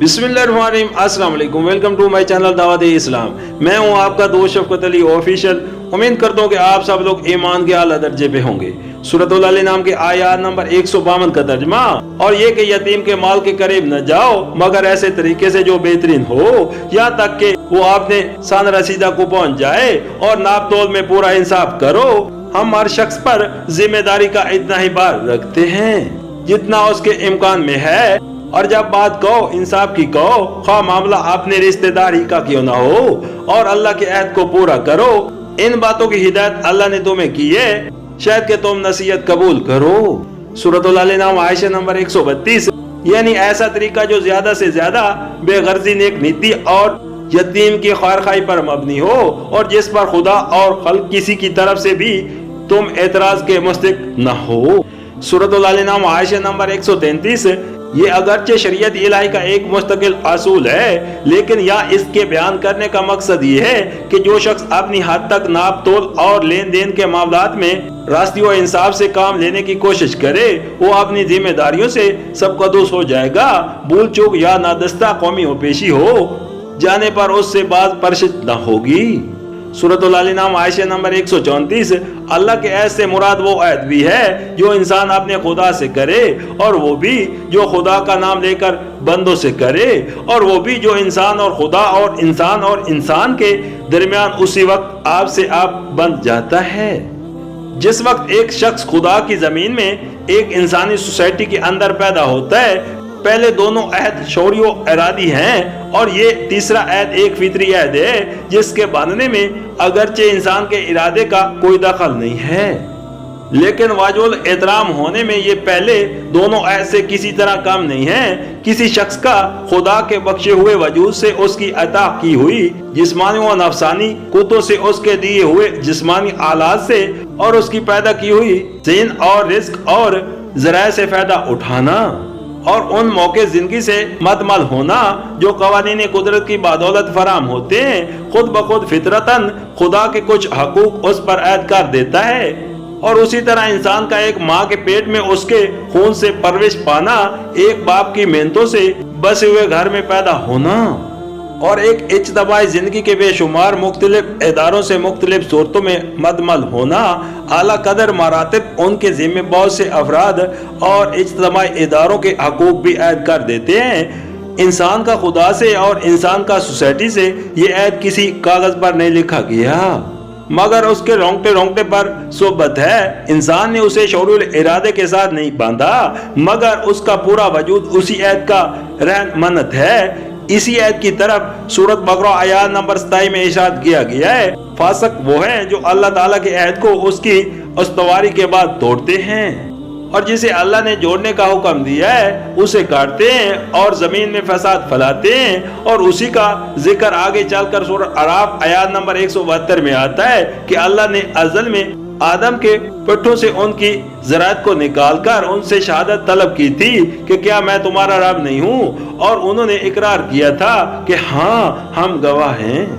बिस्मिल्लाहिर्रहमानिर्रहीम, अस्सलाम वालेकुम, वेलकम टू माय चैनल दावत इस्लाम। मैं हूं आपका दोस्त शफकत अली ऑफिशियल। उम्मीद करता हूं कि आप सब लोग ईमान के आला दर्जे पे होंगे। सूरतुल अल नाम के आयत नंबर 152 का तर्जमा, और ये कि यतीम के माल के करीब न जाओ मगर ऐसे तरीके से जो बेहतरीन हो, यहाँ तक कि वो आपने सान रसीदा को पहुंच जाए, और नाप तोल में पूरा इंसाफ करो। हम हर शख्स पर जिम्मेदारी का इतना ही भार रखते हैं जितना उसके इम्कान में है, और जब बात कहो इंसाफ की कहो, खा मामला अपने रिश्तेदारी का क्यों ना हो, और अल्लाह के अहद को पूरा करो। इन बातों की हिदायत अल्लाह ने तुम्हें की है, शायद कि तुम नसीहत कबूल करो। सूरतुल अल नाम आयशा नंबर 132, यानी ऐसा तरीका जो ज्यादा से ज्यादा बेगर्जी नेक नीति और यतीम की खैरखाई पर मबनी हो, और जिस पर खुदा और खल्क किसी की तरफ से भी तुम एतराज के मुस्तहिक न हो। सूरतुल अल नाम आयशा नंबर 133, ये अगरचे शरीयत इलाही का एक मुस्तकिल असूल है, लेकिन यहाँ इसके बयान करने का मकसद ये है कि जो शख्स अपनी हद तक नाप तोल और लेन देन के मामलात में रास्ती और इंसाफ से काम लेने की कोशिश करे, वो अपनी जिम्मेदारियों से सबकदोस हो जाएगा। भूल चूक या नादस्ता कौमी पेशी हो जाने पर उससे बाज परशित न होगी। सूरतुल अल नाम आयशा नंबर 134, अल्लाह के ऐद से मुराद वो ऐद भी है जो इंसान अपने खुदा से करे, और वो भी जो खुदा का नाम लेकर बंदों से करे, और वो भी जो इंसान और खुदा और इंसान के दरमियान उसी वक्त आप से आप बन जाता है। जिस वक्त एक शख्स खुदा की जमीन में एक इंसानी सोसाइटी के अंदर पैदा होता है, पहले दोनों अहद शौरियो इरादी हैं, और ये तीसरा अहद एक फितरी अहद है जिसके बनने में अगरचे इंसान के इरादे का कोई दखल नहीं है, लेकिन वाजुल एहतराम होने में ये पहले दोनों अहद से किसी तरह कम नहीं है। किसी शख्स का खुदा के बख्शे हुए वजूद से उसकी अता की हुई जिस्मानी व नफसानी कुतों से, उसके दिए हुए जिस्मानी आलात से, और उसकी पैदा की हुई ज़िन और रिस्क और ज़राए से फायदा उठाना, और उन मौके जिंदगी से मतमल होना जो कवानीन कुदरत की बदौलत फराम होते हैं। खुद ब खुद फितरतन खुदा के कुछ हकूक उस पर ऐद कर देता है, और उसी तरह इंसान का एक माँ के पेट में उसके खून से परवरिश पाना, एक बाप की मेहनतों से बसे हुए घर में पैदा होना, और एक इज्तमाई जिंदगी के बेशुमार मुख्तलिफ इदारों से मुख्तलिफ सूरतों में मदमल होना, आला कदर मरातिब उनके जिम्मे बहुत से अफराद और इज्तमाई इदारों के हकूक भी ऐद कर देते हैं। इंसान का खुदा से और इंसान का सोसाइटी से ये ऐद किसी कागज पर नहीं लिखा गया, मगर उसके रोंगटे पर सोबत है। इंसान ने उसे शौरुल इरादे के साथ नहीं बांधा, मगर उसका पूरा वजूद उसी ऐद का रहन मन्नत है। इसी ऐद की तरफ सूरत बकरा आयत नंबर 27 में इरशाद किया गया है, फासिक वो हैं जो अल्लाह ताला के ऐद को उसकी उस्तवारी के बाद तोड़ते हैं, और जिसे अल्लाह ने जोड़ने का हुक्म दिया है उसे काटते हैं और जमीन में फसाद फैलाते हैं। और उसी का जिक्र आगे चलकर सूरत अराफ आयत नंबर 172 में आता है कि अल्लाह ने अज़ल में आदम के पेटों से उनकी ज़रात को निकालकर उनसे शहादत तलब की थी कि क्या मैं तुम्हारा रब नहीं हूँ, और उन्होंने इकरार किया था कि हाँ हम गवाह हैं।